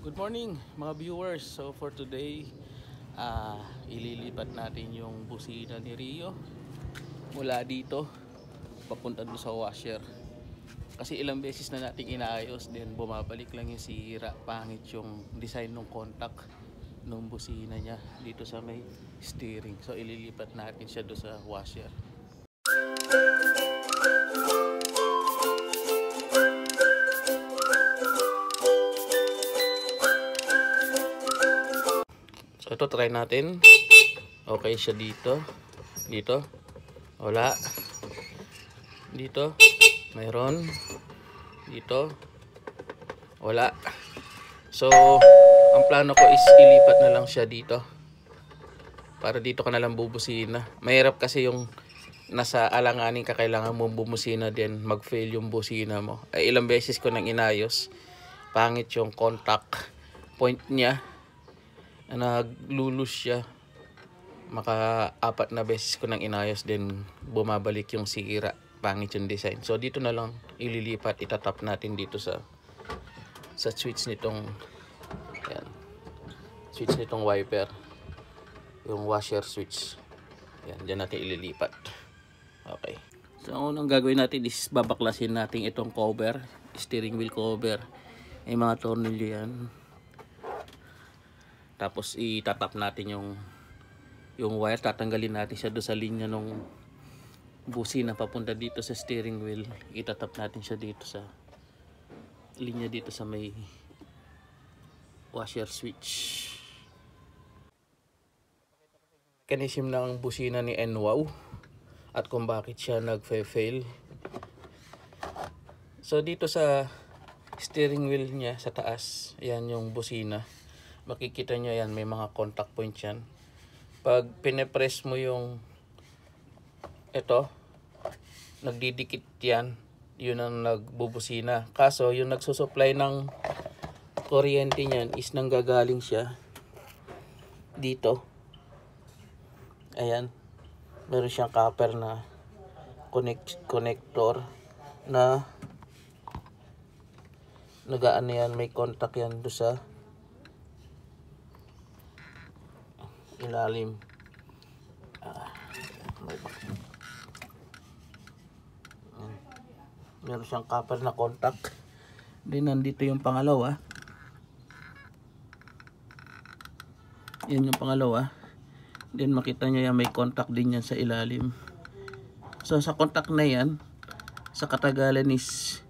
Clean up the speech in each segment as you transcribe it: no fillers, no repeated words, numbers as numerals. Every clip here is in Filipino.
Good morning mga viewers. So for today, ililipat natin yung busina ni Rio mula dito papunta doon sa washer. Kasi ilang beses na nating inaayos, then bumabalik lang yung sira, pangit yung design ng contact ng busina niya dito sa may steering. So ililipat natin siya doon sa washer. So ito, try natin. Okay siya dito. Dito. Wala. Dito. Mayroon. Dito. Wala. So, ang plano ko is ilipat na lang siya dito. Para dito ka na lang bubusina. Mahirap kasi yung nasa alanganin ka, kailangan mong bumusina din, mag-fail yung busina mo. Ay, ilang beses ko nang inayos. Pangit yung contact point niya. Naglulus siya. Maka-4 na beses ko nang inayos, din bumabalik yung sira, pangit yung design. So dito na lang ililipat, itatap natin dito sa switch nitong yan, switch nitong wiper, yung washer switch. Yan, dyan natin ililipat. Okay, so ang unang gagawin natin is babaklasin natin itong cover, steering wheel cover. May mga tornilyo yan. Tapos itatap natin yung wire, tatanggalin natin siya doon sa linya ng busina papunta dito sa steering wheel. Itatap natin siya dito sa linya dito sa may washer switch. Mechanism ng busina ni NWOW at kung bakit siya nagfe-fail. So dito sa steering wheel niya sa taas, yan yung busina. Makikita nyo yan, may mga contact point yan. Pag pinepress mo yung ito, nagdidikit yan, yun ang nagbubusina. Kaso yung nagsusupply ng kuryente niyan is nanggagaling siya dito. Ayan, meron siyang copper na connector na nagaan yan, may contact yan doon sa ilalim. Meron siyang copper na contact. Then nandito yung pangalawa. Yan yung pangalawa. Then makita nyo yan, may contact din yan sa ilalim. So sa contact na yan, sa katagalan is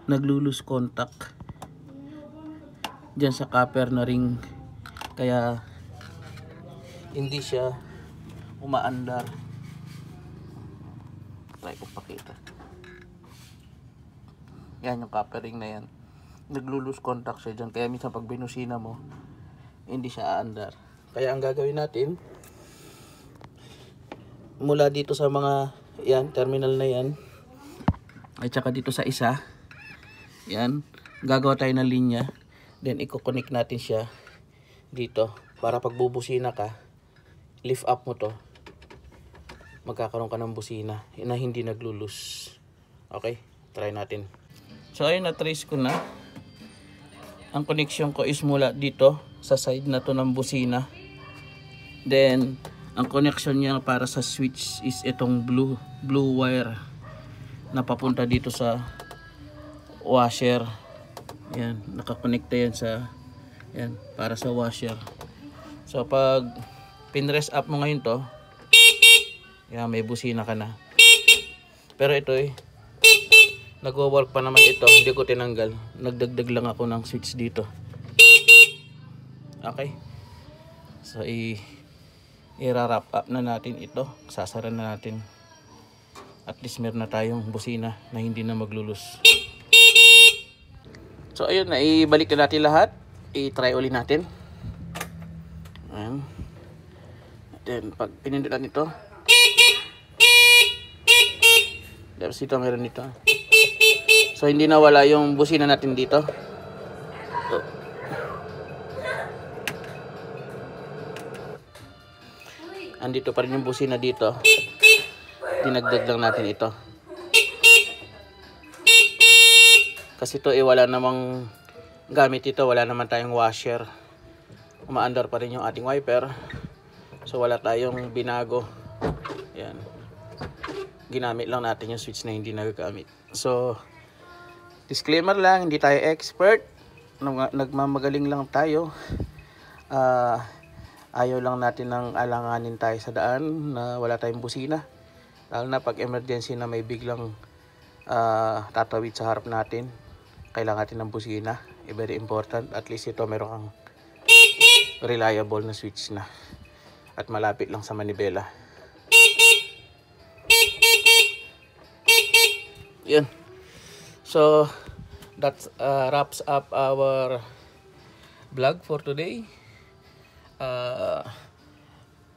naglulus contact dyan sa copper na ring. Kaya hindi siya umaandar. Try ko pakita. Yan yung copper ring na yan. Naglulus contact siya dyan. Kaya minsan pag binusina mo, hindi siya aandar. Kaya ang gagawin natin, mula dito sa mga yan, terminal na yan, at saka dito sa isa, yan, gagawa tayo ng linya. Then i-connect natin siya dito. Para pag bubusina ka, lift up mo to, magkakaroon ka ng busina na hindi naglulus. Okay, try natin. So ayun, na-trace ko na. Ang connection ko is mula dito sa side na to ng busina. Then ang connection niya para sa switch is itong blue wire na papunta dito sa washer. Yan, nakakonekta yan sa yan, para sa washer. So pag pinrest up mo ngayon to, yan, may busina ka na. Pero ito nagwo-work pa naman ito, hindi ko tinanggal. Nagdagdag lang ako ng switch dito. Okay. So i-wrap up na natin ito. Sasara na natin. At least meron na tayong busina na hindi na maglulus. So ayun, na ibalik na natin lahat. I-try ulit natin. Ayan. Then pag pinindot ito, tapos ito meron dito. So hindi nawala yung busina natin dito. So, andito pa rin yung busina dito. Dinagdag lang natin ito. Kasi ito wala namang gamit ito, wala naman tayong washer. Umaandar pa rin yung ating wiper. So wala tayong binago. Yan. Ginamit lang natin yung switch na hindi nagagamit. So disclaimer lang, hindi tayo expert. Nagmamagaling lang tayo. Ayaw lang natin ng alanganin tayo sa daan na wala tayong busina. Lalo na pag emergency na may biglang tatawid sa harap natin, kailangan natin ng busina. Very important. At least ito meron kang reliable na switch na. At malapit lang sa manibela. Yan. So that wraps up our vlog for today.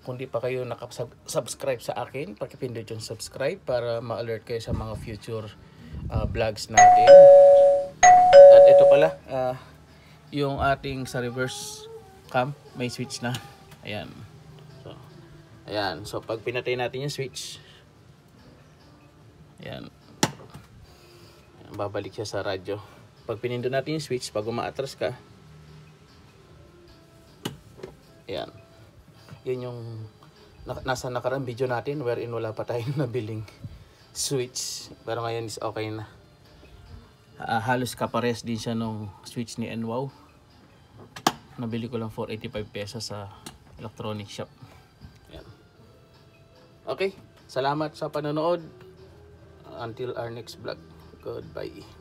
Kung di pa kayo nakasubscribe sa akin, pakipindot yung subscribe para ma-alert kayo sa mga future vlogs natin. At ito pala, yung ating sa reverse cam, may switch na. Ayan. So, ayan. So pag pinatay natin yung switch, ayan, babalik siya sa radyo. Pag pinindot natin yung switch, pag umaatras ka, ayan. Yun yung nasa nakarang video natin wherein wala pa tayong nabiling switch. Pero ngayon is okay na. Halos kapares din siya nung switch ni NWOW. Nabili ko lang 485 pesos sa electronic shop. Ayan. Okay. Salamat sa panonood. Until our next vlog. Goodbye.